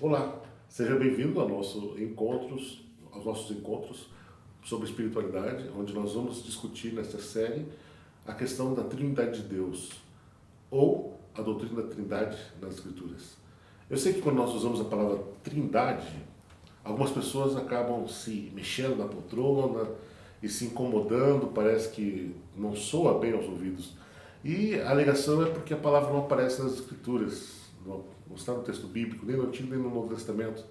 Olá, seja bem-vindo aos nossos encontros sobre espiritualidade, onde nós vamos discutir nesta série a questão da Trindade de Deus, ou a doutrina da Trindade nas Escrituras. Eu sei que quando nós usamos a palavra Trindade, algumas pessoas acabam se mexendo na poltrona e se incomodando, parece que não soa bem aos ouvidos. E a alegação é porque a palavra não aparece nas Escrituras, não está no texto bíblico, nem no Antigo nem no Novo Testamento.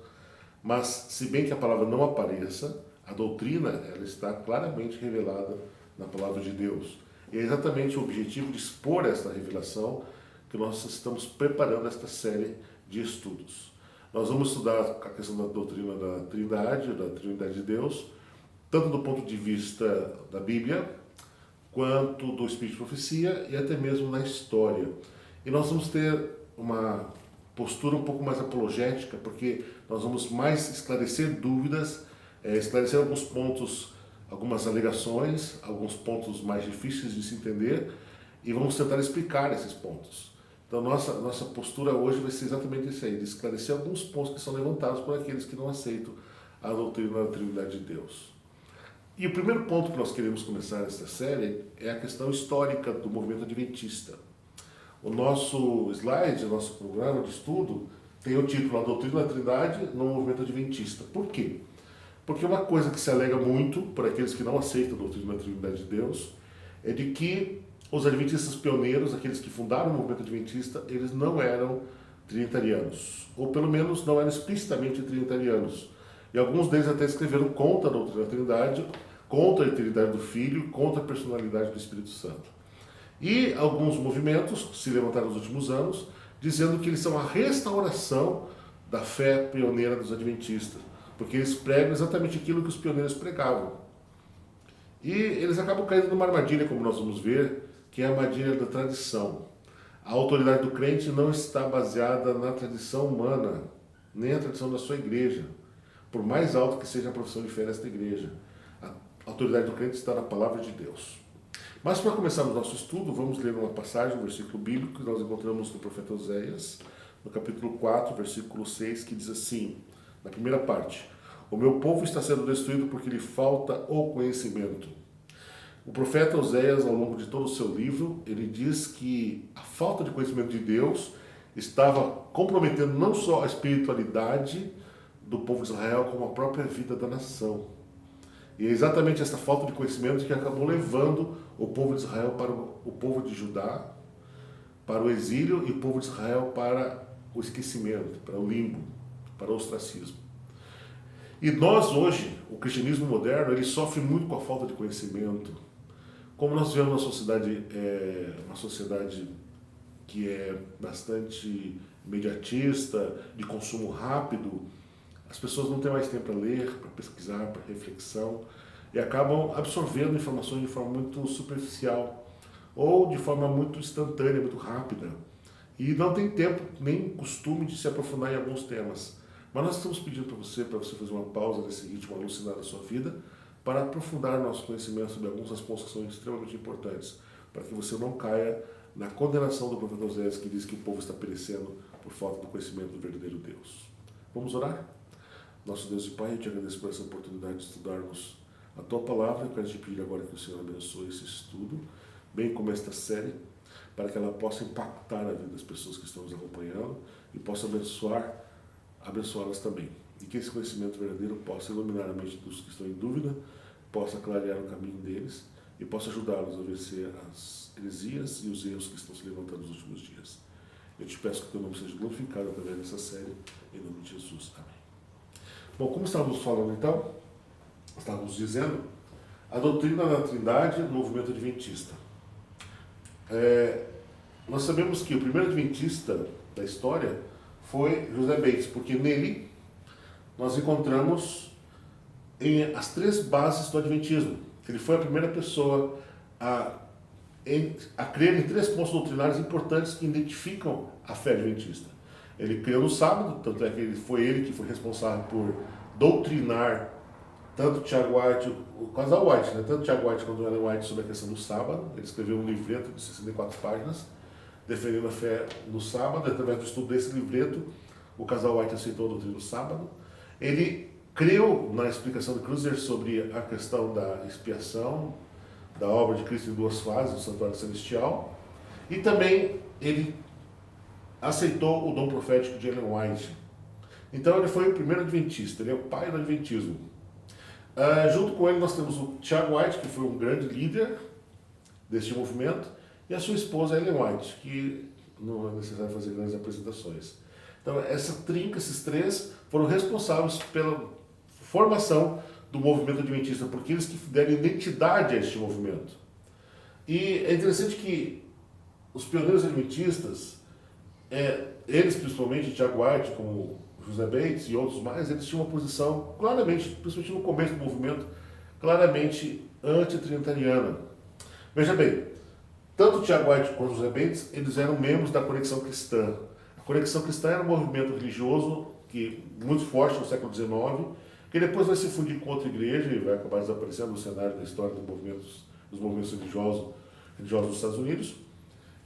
Mas, se bem que a palavra não apareça, a doutrina ela está claramente revelada na palavra de Deus. E é exatamente o objetivo de expor esta revelação que nós estamos preparando esta série de estudos. Nós vamos estudar a questão da doutrina da Trindade de Deus, tanto do ponto de vista da Bíblia, quanto do Espírito de Profecia e até mesmo na história. E nós vamos ter uma postura um pouco mais apologética, porque nós vamos mais esclarecer dúvidas, esclarecer alguns pontos, algumas alegações, alguns pontos mais difíceis de se entender, e vamos tentar explicar esses pontos. Então, nossa postura hoje vai ser exatamente isso aí, de esclarecer alguns pontos que são levantados por aqueles que não aceitam a doutrina da Trindade de Deus. E o primeiro ponto que nós queremos começar esta série é a questão histórica do movimento adventista. O nosso slide, o nosso programa de estudo, tem o título A Doutrina da Trindade no Movimento Adventista. Por quê? Porque uma coisa que se alega muito por aqueles que não aceitam a doutrina da Trindade de Deus é de que os adventistas pioneiros, aqueles que fundaram o movimento adventista, eles não eram trinitarianos, ou pelo menos não eram explicitamente trinitarianos. E alguns deles até escreveram contra a doutrina da Trindade, contra a eternidade do Filho, contra a personalidade do Espírito Santo. E alguns movimentos se levantaram nos últimos anos, dizendo que eles são a restauração da fé pioneira dos adventistas, porque eles pregam exatamente aquilo que os pioneiros pregavam. E eles acabam caindo numa armadilha, como nós vamos ver, que é a armadilha da tradição. A autoridade do crente não está baseada na tradição humana, nem a tradição da sua igreja, por mais alto que seja a profissão de fé desta igreja. A autoridade do crente está na palavra de Deus. Mas para começarmos nosso estudo, vamos ler uma passagem, um versículo bíblico que nós encontramos no profeta Oséias, no capítulo 4, versículo 6, que diz assim, na primeira parte: O meu povo está sendo destruído porque lhe falta o conhecimento. O profeta Oséias, ao longo de todo o seu livro, ele diz que a falta de conhecimento de Deus estava comprometendo não só a espiritualidade do povo de Israel, como a própria vida da nação. E é exatamente essa falta de conhecimento que acabou levando o povo de Israel para o povo de Judá, para o exílio, e o povo de Israel para o esquecimento, para o limbo, para o ostracismo. E nós hoje, o cristianismo moderno, ele sofre muito com a falta de conhecimento. Como nós vivemos uma sociedade que é bastante imediatista, de consumo rápido, as pessoas não têm mais tempo para ler, para pesquisar, para reflexão, e acabam absorvendo informações de forma muito superficial ou de forma muito instantânea, muito rápida. E não tem tempo nem costume de se aprofundar em alguns temas. Mas nós estamos pedindo para você fazer uma pausa nesse ritmo alucinado da sua vida, para aprofundar nosso conhecimento sobre alguns pontos que são extremamente importantes, para que você não caia na condenação do profeta Oséias, que diz que o povo está perecendo por falta do conhecimento do verdadeiro Deus. Vamos orar? Nosso Deus e Pai, eu te agradeço por essa oportunidade de estudarmos a Tua Palavra. Eu quero te pedir agora que o Senhor abençoe esse estudo, bem como esta série, para que ela possa impactar a vida das pessoas que estão nos acompanhando e possa abençoá-las também. E que esse conhecimento verdadeiro possa iluminar a mente dos que estão em dúvida, possa clarear o caminho deles e possa ajudá-los a vencer as heresias e os erros que estão se levantando nos últimos dias. Eu te peço que o Teu nome seja glorificado através dessa série, em nome de Jesus. Amém. Bom, como estávamos falando então, estávamos dizendo, a doutrina da Trindade no movimento adventista. Nós sabemos que o primeiro adventista da história foi José Bates, porque nele nós encontramos as três bases do adventismo. Ele foi a primeira pessoa a crer em três pontos doutrinários importantes que identificam a fé adventista. Ele criou no sábado, tanto é que foi ele que foi responsável por doutrinar tanto Tiago White, o casal White, né? Tanto Tiago White quanto Ellen White sobre a questão do sábado. Ele escreveu um livreto de 64 páginas, defendendo a fé no sábado. Através do estudo desse livreto, o casal White aceitou a doutrina do sábado. Ele creu na explicação de Kruger sobre a questão da expiação, da obra de Cristo em duas fases, do santuário celestial. E também ele aceitou o dom profético de Ellen White. Então ele foi o primeiro adventista, ele é o pai do adventismo. Junto com ele nós temos o Tiago White, que foi um grande líder deste movimento, e a sua esposa Ellen White, que não é necessário fazer grandes apresentações. Então essa trinca, esses três, foram responsáveis pela formação do movimento adventista, porque eles que deram identidade a este movimento. E é interessante que os pioneiros adventistas, eles principalmente, Tiago White, como José Bates e outros mais, eles tinham uma posição claramente, principalmente no começo do movimento, claramente anti-trinitariana. Veja bem, tanto Tiago White quanto José Bates, eles eram membros da Conexão Cristã. A Conexão Cristã era um movimento religioso muito forte no século XIX, que depois vai se fundir com outra igreja e vai acabar desaparecendo no cenário da história dos movimentos religiosos dos Estados Unidos.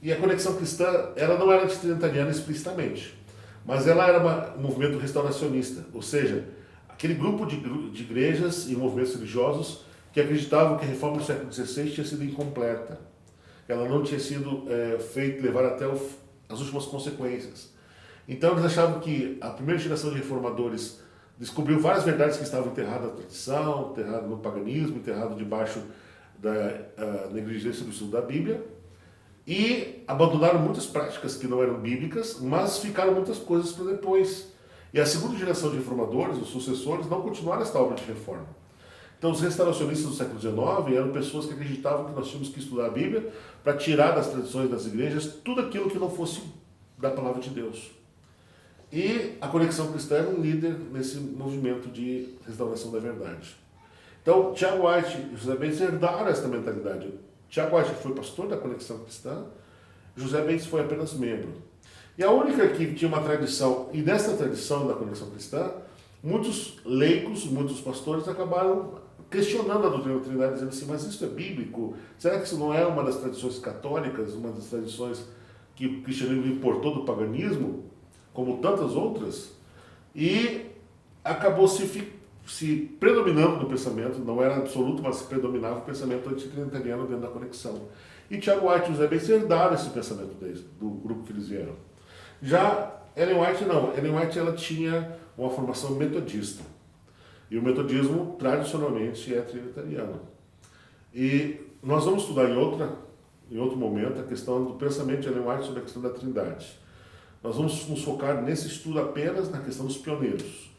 E a Conexão Cristã, ela não era antitrinitariana explicitamente, mas ela era um movimento restauracionista, ou seja, aquele grupo de igrejas e movimentos religiosos que acreditavam que a reforma do século XVI tinha sido incompleta. Ela não tinha sido levada até as últimas consequências. Então eles achavam que a primeira geração de reformadores descobriu várias verdades que estavam enterradas na tradição, enterradas no paganismo, enterradas debaixo da negligência do estudo da Bíblia, e abandonaram muitas práticas que não eram bíblicas, mas ficaram muitas coisas para depois. E a segunda geração de reformadores, os sucessores, não continuaram esta obra de reforma. Então os restauracionistas do século XIX eram pessoas que acreditavam que nós tínhamos que estudar a Bíblia para tirar das tradições das igrejas tudo aquilo que não fosse da palavra de Deus. E a Conexão Cristã era um líder nesse movimento de restauração da verdade. Então, Tiago White e José Bates herdaram esta mentalidade. Tiago White foi pastor da Conexão Cristã, José Bates foi apenas membro. E a única que tinha uma tradição, e dessa tradição da Conexão Cristã, muitos leigos, muitos pastores acabaram questionando a doutrina da Trindade, dizendo assim, mas isso é bíblico? Será que isso não é uma das tradições católicas, uma das tradições que o cristianismo importou do paganismo, como tantas outras? E acabou se predominando no pensamento, não era absoluto, mas predominava o pensamento antitrinitariano dentro da Conexão. E Tiago White e José Bates herdaram esse pensamento do grupo que eles vieram. Já Ellen White não. Ellen White ela tinha uma formação metodista. E o metodismo, tradicionalmente, é trinitariano. E nós vamos estudar em outro momento a questão do pensamento de Ellen White sobre a questão da Trindade. Nós vamos nos focar nesse estudo apenas na questão dos pioneiros.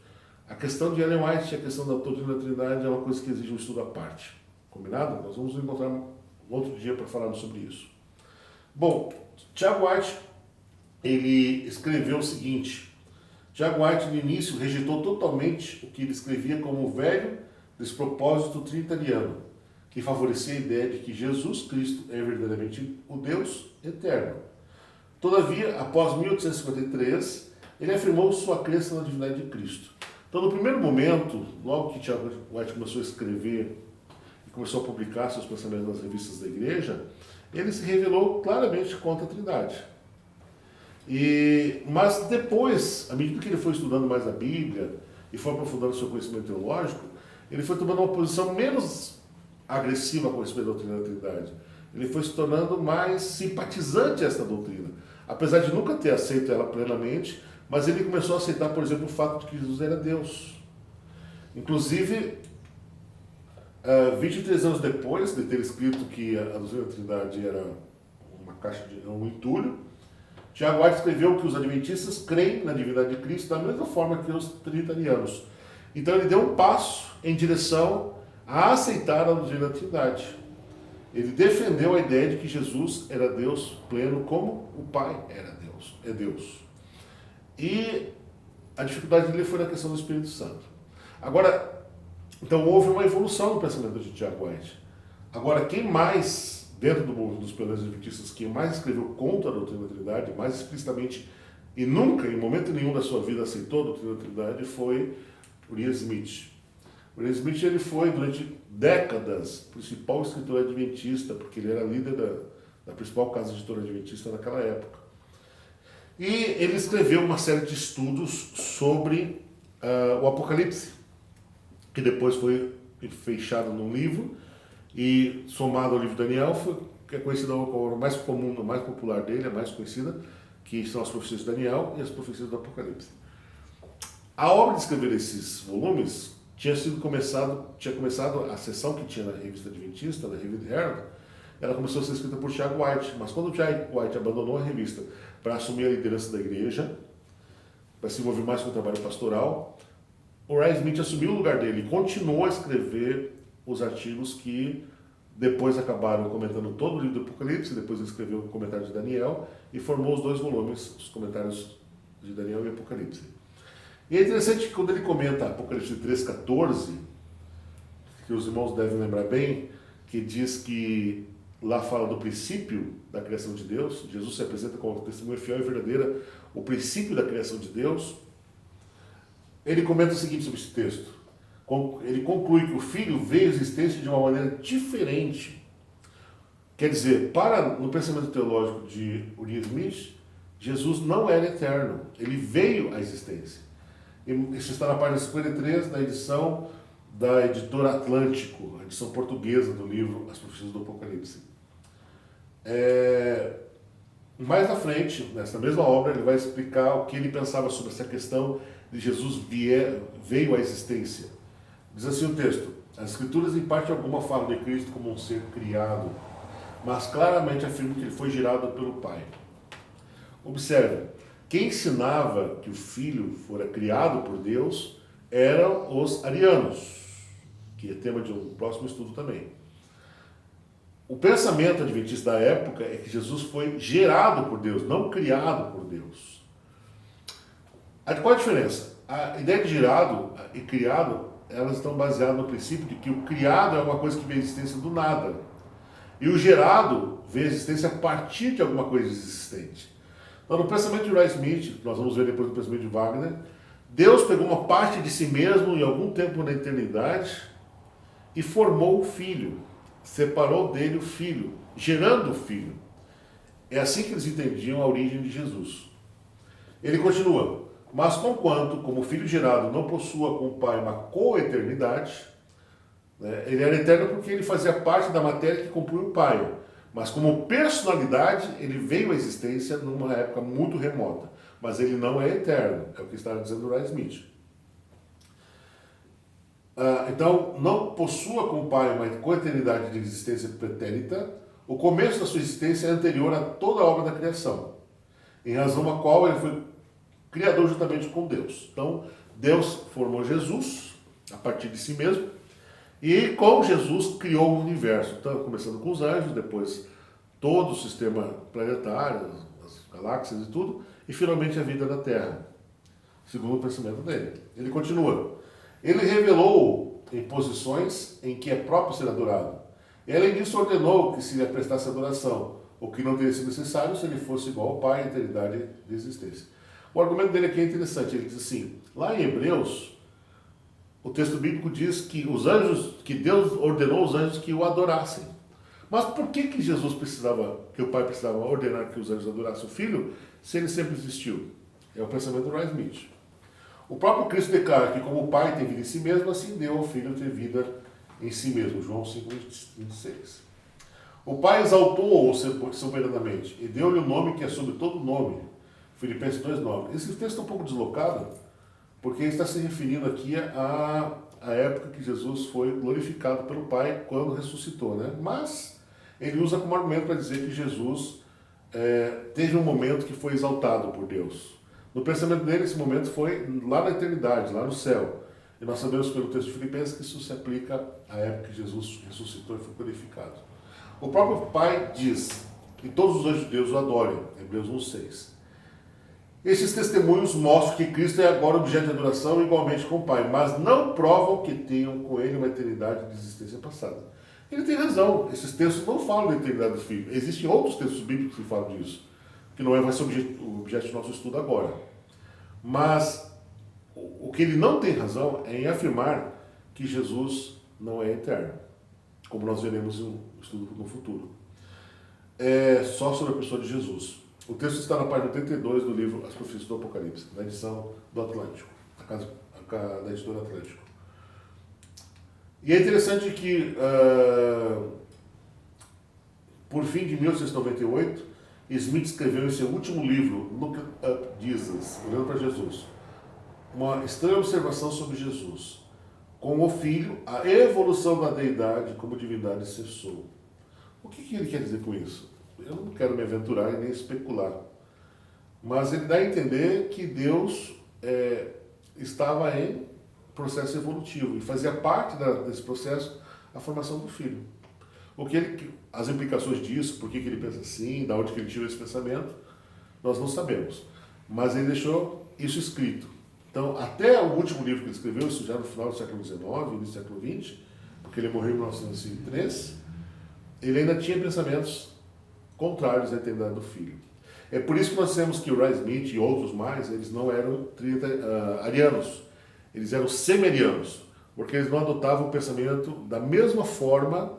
A questão de Ellen White e a questão da doutrina da Trindade é uma coisa que exige um estudo à parte. Combinado? Nós vamos nos encontrar um outro dia para falarmos sobre isso. Bom, Tiago White, ele escreveu o seguinte. Tiago White, no início, rejeitou totalmente o que ele escrevia como o velho despropósito trinitariano, que favorecia a ideia de que Jesus Cristo é verdadeiramente o Deus eterno. Todavia, após 1853, ele afirmou sua crença na divindade de Cristo. Então, no primeiro momento, logo que Tiago White começou a escrever e começou a publicar seus pensamentos nas revistas da igreja, ele se revelou claramente contra a Trindade. Mas depois, à medida que ele foi estudando mais a Bíblia e foi aprofundando seu conhecimento teológico, ele foi tomando uma posição menos agressiva com respeito à doutrina da Trindade. Ele foi se tornando mais simpatizante a esta doutrina, apesar de nunca ter aceito ela plenamente, mas ele começou a aceitar, por exemplo, o fato de que Jesus era Deus. Inclusive, 23 anos depois de ter escrito que a doutrina da Trindade era um entulho, Tiago White escreveu que os adventistas creem na divindade de Cristo da mesma forma que os trinitarianos. Então ele deu um passo em direção a aceitar a doutrina da Trindade. Ele defendeu a ideia de que Jesus era Deus pleno, como o Pai é Deus. E a dificuldade dele foi na questão do Espírito Santo. Agora, então houve uma evolução no pensamento de Tiago White. Agora, quem mais, dentro dos pioneiros adventistas, quem mais escreveu contra a doutrina da Trindade, mais explicitamente, e nunca, em momento nenhum da sua vida, aceitou a doutrina da Trindade, foi Uriah Smith. Uriah Smith ele foi, durante décadas, o principal escritor adventista, porque ele era líder da principal casa editora adventista naquela época. E ele escreveu uma série de estudos sobre o Apocalipse, que depois foi fechado num livro e somado ao livro de Daniel, que é conhecida como a obra mais comum, a mais popular dele, a mais conhecida, que são as profecias de Daniel e as profecias do Apocalipse. A obra de escrever esses volumes tinha começado a sessão que tinha na revista Adventista, na revista Herald, ela começou a ser escrita por Tiago White, mas quando o Tiago White abandonou a revista para assumir a liderança da igreja, para se envolver mais com o trabalho pastoral, o Ray Smith assumiu o lugar dele e continuou a escrever os artigos que depois acabaram comentando todo o livro do Apocalipse, depois ele escreveu o comentário de Daniel e formou os 2 volumes, os comentários de Daniel e Apocalipse. E é interessante que quando ele comenta Apocalipse 3,14, que os irmãos devem lembrar bem, que diz que lá fala do princípio da criação de Deus, Jesus se apresenta como testemunha fiel e verdadeira, o princípio da criação de Deus. Ele comenta o seguinte sobre esse texto. Ele conclui que o Filho veio à existência de uma maneira diferente. Quer dizer, no pensamento teológico de Uriah Smith, Jesus não era eterno, ele veio à existência. Isso está na página 53 da edição da editora Atlântico, a edição portuguesa do livro As Profecias do Apocalipse. Mais na frente, nessa mesma obra, ele vai explicar o que ele pensava sobre essa questão de Jesus veio à existência. Diz assim o texto: as Escrituras em parte alguma falam de Cristo como um ser criado, mas claramente afirmam que ele foi gerado pelo Pai. Observe, quem ensinava que o Filho fora criado por Deus eram os arianos, que é tema de um próximo estudo também. O pensamento adventista da época é que Jesus foi gerado por Deus, não criado por Deus. Qual a diferença? A ideia de gerado e criado, elas estão baseadas no princípio de que o criado é uma coisa que vem à existência do nada. E o gerado vem à existência a partir de alguma coisa existente. Então, no pensamento de Uriah Smith, nós vamos ver depois no pensamento de Wagner, Deus pegou uma parte de si mesmo em algum tempo na eternidade e formou o Filho. Separou dele o Filho, gerando o Filho. É assim que eles entendiam a origem de Jesus. Ele continua: mas conquanto, como Filho gerado, não possua com o Pai uma coeternidade, né, ele era eterno porque ele fazia parte da matéria que compunha o Pai. Mas como personalidade, ele veio à existência numa época muito remota. Mas ele não é eterno, é o que está dizendo Uriah Smith. Então, não possua com o Pai uma coeternidade de existência pretérita, o começo da sua existência é anterior a toda a obra da criação, em razão da qual ele foi criador juntamente com Deus. Então, Deus formou Jesus a partir de si mesmo, e com Jesus criou o universo. Então, começando com os anjos, depois todo o sistema planetário, as galáxias e tudo, e finalmente a vida na Terra, segundo o pensamento dele. Ele continua: ele revelou em posições em que é próprio ser adorado. E além disso ordenou que se lhe prestasse adoração, o que não teria sido necessário se ele fosse igual ao Pai em eternidade de existência. O argumento dele aqui é interessante. Ele diz assim, lá em Hebreus, o texto bíblico diz que Deus ordenou os anjos que o adorassem. Mas por que o Pai precisava ordenar que os anjos adorassem o Filho, se ele sempre existiu? É o pensamento do Uriah Smith. O próprio Cristo declara que como o Pai tem vida em si mesmo, assim deu ao Filho ter vida em si mesmo. João 5,26. O Pai exaltou-o soberanamente e deu-lhe o nome que é sobre todo nome. Filipenses 2,9. Esse texto está um pouco deslocado, porque ele está se referindo aqui à época que Jesus foi glorificado pelo Pai quando ressuscitou, né? Mas ele usa como argumento para dizer que Jesus teve um momento que foi exaltado por Deus. No pensamento dele, esse momento foi lá na eternidade, lá no céu. E nós sabemos pelo texto de Filipenses que isso se aplica à época que Jesus ressuscitou e foi glorificado. O próprio Pai diz que todos os anjos de Deus o adorem, Hebreus 1,6. Esses testemunhos mostram que Cristo é agora objeto de adoração igualmente com o Pai, mas não provam que tenham com ele uma eternidade de existência passada. Ele tem razão, esses textos não falam da eternidade do Filho. Existem outros textos bíblicos que falam disso, que não vai ser o objeto do nosso estudo agora. Mas o que ele não tem razão é em afirmar que Jesus não é eterno, como nós veremos no estudo no futuro. É só sobre a pessoa de Jesus. O texto está na página 82 do livro As Profecias do Apocalipse, na edição do Atlântico, da editora Atlântico. E é interessante que, por fim de 1698, Smith escreveu em seu último livro, Look Up Jesus, Olhando para Jesus, uma estranha observação sobre Jesus. Com o Filho, a evolução da deidade como divindade cessou. O que ele quer dizer com isso? Eu não quero me aventurar e nem especular, mas ele dá a entender que Deus estava em processo evolutivo e fazia parte desse processo a formação do Filho. As implicações disso, por que ele pensa assim, da onde que ele tirou esse pensamento, nós não sabemos. Mas ele deixou isso escrito. Então, até o último livro que ele escreveu, isso já no final do século XIX, início do século XX, porque ele morreu em 1903, ele ainda tinha pensamentos contrários à eternidade do Filho. É por isso que nós temos que o Ray Smith e outros mais, eles não eram arianos, eles eram semi-arianos, porque eles não adotavam o pensamento da mesma forma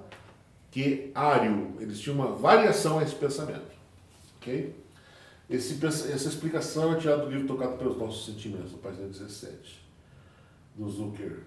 que ário, eles tinham uma variação a esse pensamento. Ok? Essa explicação é tirada do livro Tocado pelos Nossos Sentimentos, na página 17, do Zucker.